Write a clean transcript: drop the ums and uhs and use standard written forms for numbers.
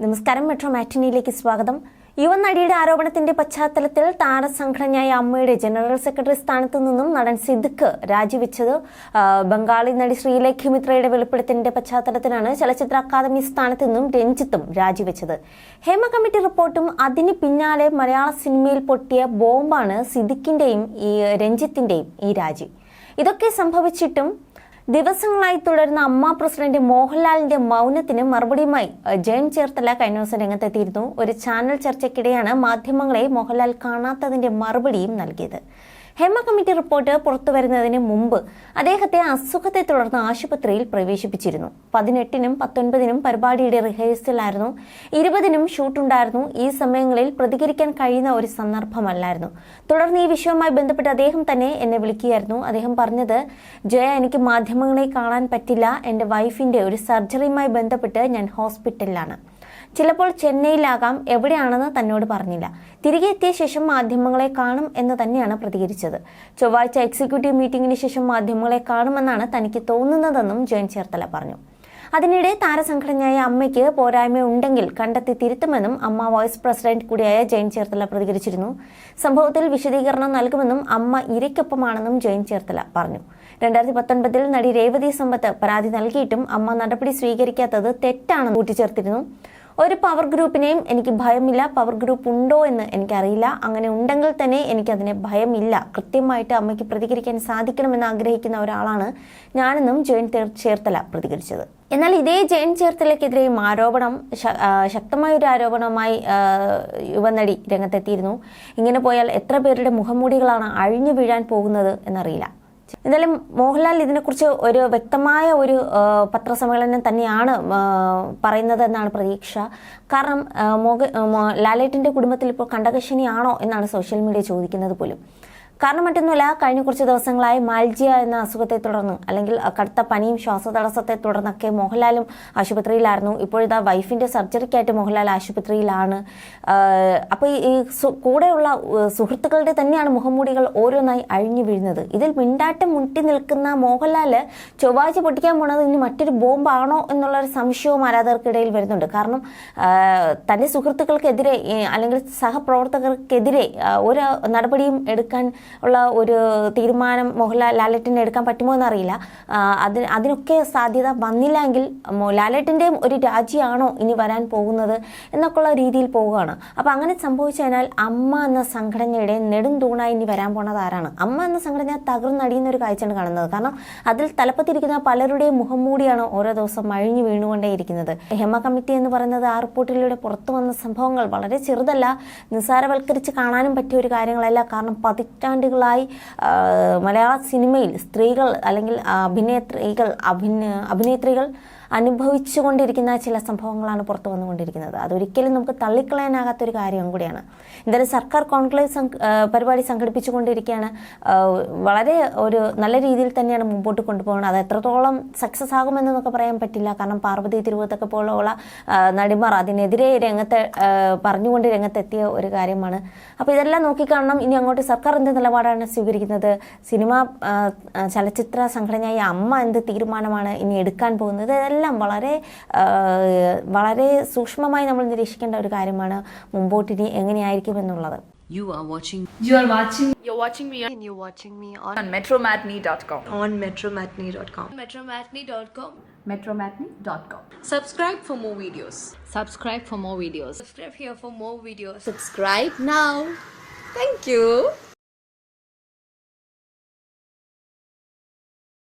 നമസ്കാരം. മെട്രോ മാറ്റിനിയിലേക്ക് സ്വാഗതം. യുവനടിയുടെ ആരോപണത്തിന്റെ പശ്ചാത്തലത്തിൽ താരസംഘടനയായ അമ്മയുടെ ജനറൽ സെക്രട്ടറി സ്ഥാനത്തു നിന്നും നടൻ സിദ്ദിഖ് രാജിവെച്ചത് ബംഗാളി നടി ശ്രീലേഖ മിത്രയുടെ വെളിപ്പെടുത്തലിന്റെ പശ്ചാത്തലത്തിലാണ് ചലച്ചിത്ര അക്കാദമി സ്ഥാനത്ത് നിന്നും രഞ്ജിത്തും രാജിവെച്ചത്. ഹേമ കമ്മിറ്റി റിപ്പോർട്ടും അതിന് പിന്നാലെ മലയാള സിനിമയിൽ പൊട്ടിയ ബോംബാണ് സിദ്ദിഖിന്റെയും രഞ്ജിത്തിന്റെയും ഈ രാജി. ഇതൊക്കെ സംഭവിച്ചിട്ടും ദിവസങ്ങളായി തുടരുന്ന അമ്മ പ്രസിഡന്റ് മോഹൻലാലിന്റെ മൗനത്തിന് മറുപടിയുമായി ജയൻ ചേർത്തല കഴിഞ്ഞ ദിവസം രംഗത്തെത്തിയിരുന്നു. ഒരു ചാനൽ ചർച്ചയ്ക്കിടെയാണ് മാധ്യമങ്ങളെ മോഹൻലാൽ കാണാത്തതിന്റെ മറുപടിയും നൽകിയത്. ഹേമ കമ്മിറ്റി റിപ്പോർട്ട് പുറത്തുവരുന്നതിന് മുമ്പ് അദ്ദേഹത്തെ അസുഖത്തെ തുടർന്ന് ആശുപത്രിയിൽ പ്രവേശിപ്പിച്ചിരുന്നു. 18-നും 19-നും പരിപാടിയുടെ റിഹേഴ്സലായിരുന്നു. 20-നും ഷൂട്ടുണ്ടായിരുന്നു. ഈ സമയങ്ങളിൽ പ്രതികരിക്കാൻ കഴിയുന്ന ഒരു സന്ദർഭമല്ലായിരുന്നു. തുടർന്ന് ഈ വിഷയവുമായി ബന്ധപ്പെട്ട് അദ്ദേഹം തന്നെ എന്നെ വിളിക്കുകയായിരുന്നു. അദ്ദേഹം പറഞ്ഞത്, ജയ, എനിക്ക് മാധ്യമങ്ങളെ കാണാൻ പറ്റില്ല. എൻ്റെ വൈഫിന്റെ ഒരു സർജറിയുമായി ബന്ധപ്പെട്ട് ഞാൻ ഹോസ്പിറ്റലിലാണ്. ചിലപ്പോൾ ചെന്നൈയിലാകാം, എവിടെയാണെന്ന് തന്നോട് പറഞ്ഞില്ല. തിരികെ എത്തിയ ശേഷം മാധ്യമങ്ങളെ കാണും എന്ന് തന്നെയാണ് പ്രതികരിച്ചത്. ചൊവ്വാഴ്ച എക്സിക്യൂട്ടീവ് മീറ്റിംഗിന് ശേഷം മാധ്യമങ്ങളെ കാണുമെന്നാണ് തനിക്ക് തോന്നുന്നതെന്നും ജയൻ ചേർത്തല പറഞ്ഞു. അതിനിടെ താരസംഘടനയായ അമ്മയ്ക്ക് പോരായ്മ ഉണ്ടെങ്കിൽ കണ്ടെത്തി തിരുത്തുമെന്നും അമ്മ വൈസ് പ്രസിഡന്റ് കൂടിയായ ജയൻ ചേർത്തല പ്രതികരിച്ചിരുന്നു. സംഭവത്തിൽ വിശദീകരണം നൽകുമെന്നും അമ്മ ഇരയ്ക്കൊപ്പമാണെന്നും ജയൻ ചേർത്തല പറഞ്ഞു. 2019-ൽ നടി രേവതി സമ്പത്ത് പരാതി നൽകിയിട്ടും അമ്മ നടപടി സ്വീകരിക്കാത്തത് തെറ്റാണെന്ന് കൂട്ടിച്ചേർത്തിരുന്നു. ഒരു പവർ ഗ്രൂപ്പിനെയും എനിക്ക് ഭയമില്ല. പവർ ഗ്രൂപ്പ് ഉണ്ടോ എന്ന് എനിക്കറിയില്ല. അങ്ങനെ ഉണ്ടെങ്കിൽ തന്നെ എനിക്കതിനെ ഭയമില്ല. കൃത്യമായിട്ട് അമ്മയ്ക്ക് പ്രതികരിക്കാൻ സാധിക്കണമെന്ന് ആഗ്രഹിക്കുന്ന ഒരാളാണ് ഞാനെന്നും ജയൻ ചേർത്തല പ്രതികരിച്ചത്. എന്നാൽ ഇതേ ജയൻ ചേർത്തലയ്ക്കെതിരെയും ആരോപണം ശക്തമായൊരു ആരോപണവുമായി യുവനടി രംഗത്തെത്തിയിരുന്നു. ഇങ്ങനെ പോയാൽ എത്ര പേരുടെ മുഖംമൂടികളാണ് അഴിഞ്ഞു വീഴാൻ പോകുന്നത് എന്നറിയില്ല. എന്തായാലും മോഹൻലാൽ ഇതിനെക്കുറിച്ച് ഒരു വ്യക്തമായ ഒരു പത്രസമ്മേളനം തന്നെയാണ് പറയുന്നത് എന്നാണ് പ്രതീക്ഷ. കാരണം ലാലേട്ടൻ്റെ കുടുംബത്തിൽ ഇപ്പോൾ കണ്ടകശനിയാണോ എന്നാണ് സോഷ്യൽ മീഡിയ ചോദിക്കുന്നത് പോലും. കാരണം മറ്റൊന്നുമല്ല, കഴിഞ്ഞ കുറച്ച് ദിവസങ്ങളായി മാൽജിയ എന്ന അസുഖത്തെ തുടർന്ന്, അല്ലെങ്കിൽ കടുത്ത പനിയും ശ്വാസതടസ്സത്തെ തുടർന്നൊക്കെ മോഹൻലാലും ആശുപത്രിയിലായിരുന്നു. ഇപ്പോഴിതാ വൈഫിന്റെ സർജറിക്കായിട്ട് മോഹൻലാൽ ആശുപത്രിയിലാണ്. അപ്പോൾ ഈ കൂടെയുള്ള സുഹൃത്തുക്കളുടെ തന്നെയാണ് മുഖംമൂടികൾ ഓരോന്നായി അഴിഞ്ഞു വീഴുന്നത്. ഇതിൽ മിണ്ടാട്ടം മുട്ടി നിൽക്കുന്ന മോഹൻലാല് ചൊവ്വാഴ്ച പൊട്ടിക്കാൻ പോണത് ഇനി മറ്റൊരു ബോംബാണോ എന്നുള്ളൊരു സംശയവും ആരാധകർക്കിടയിൽ വരുന്നുണ്ട്. കാരണം തന്റെ സുഹൃത്തുക്കൾക്കെതിരെ അല്ലെങ്കിൽ സഹപ്രവർത്തകർക്കെതിരെ ഒരു നടപടിയും എടുക്കാൻ ഉള്ള ഒരു തീരുമാനം ലാലേട്ടന് എടുക്കാൻ പറ്റുമോ എന്നറിയില്ല. അതിനൊക്കെ സാധ്യത വന്നില്ലെങ്കിൽ ലാലേട്ടൻ്റെയും ഒരു രാജിയാണോ ഇനി വരാൻ പോകുന്നത് എന്നൊക്കെയുള്ള രീതിയിൽ പോവുകയാണ്. അപ്പം അങ്ങനെ സംഭവിച്ചു കഴിഞ്ഞാൽ അമ്മ എന്ന സംഘടനയുടെ നെടും തൂണായി ഇനി വരാൻ പോണത് ആരാണ്? അമ്മ എന്ന സംഘടന തകർന്നടിയുന്ന ഒരു കാഴ്ചയാണ് കാണുന്നത്. കാരണം അതിൽ തലപ്പത്തിരിക്കുന്ന പലരുടെയും മുഖംമൂടിയാണ് ഓരോ ദിവസം അഴിഞ്ഞു വീണുകൊണ്ടേയിരിക്കുന്നത്. ഹേമ കമ്മിറ്റി എന്ന് പറയുന്നത് ആ റിപ്പോർട്ടിലൂടെ പുറത്തു വന്ന സംഭവങ്ങൾ വളരെ ചെറുതല്ല, നിസ്സാരവൽക്കരിച്ച് കാണാനും പറ്റിയ ഒരു കാര്യങ്ങളല്ല. കാരണം പതിറ്റാണ്ടുകളായി മലയാള സിനിമയിൽ സ്ത്രീകൾ അല്ലെങ്കിൽ അഭിനേത്രികൾ അനുഭവിച്ചുകൊണ്ടിരിക്കുന്ന ചില സംഭവങ്ങളാണ് പുറത്തു വന്നുകൊണ്ടിരിക്കുന്നത്. അതൊരിക്കലും നമുക്ക് തള്ളിക്കളയാനാകാത്തൊരു കാര്യം കൂടിയാണ്. എന്തായാലും സർക്കാർ കോൺക്ലേവ് പരിപാടി സംഘടിപ്പിച്ചുകൊണ്ടിരിക്കുകയാണ്. വളരെ ഒരു നല്ല രീതിയിൽ തന്നെയാണ് മുമ്പോട്ട് കൊണ്ടുപോകുന്നത്. അത് എത്രത്തോളം സക്സസ് ആകുമെന്നൊക്കെ പറയാൻ പറ്റില്ല. കാരണം പാർവതി തിരുവോത്തൊക്കെ പോലുള്ള നടിമാർ അതിനെതിരെ പറഞ്ഞുകൊണ്ട് രംഗത്തെത്തിയ ഒരു കാര്യമാണ്. അപ്പോൾ ഇതെല്ലാം നോക്കിക്കാണണം ഇനി അങ്ങോട്ട് സർക്കാർ എന്ത് നിലപാടാണ് സ്വീകരിക്കുന്നത്, ചലച്ചിത്ര സംഘടനയായ അമ്മ എന്ത് തീരുമാനമാണ് ഇനി എടുക്കാൻ പോകുന്നത്, ഇതെല്ലാം വളരെ സൂക്ഷ്മമായി നമ്മൾ നിരീക്ഷിക്കേണ്ട ഒരു കാര്യമാണ്. മുമ്പോട്ടിനി എങ്ങനെയായിരിക്കും എന്നുള്ളത്. You're watching me on metromatney.com. metromatney.com. Subscribe for more videos. Subscribe for more videos. Subscribe here for more videos. Subscribe now. Thank you.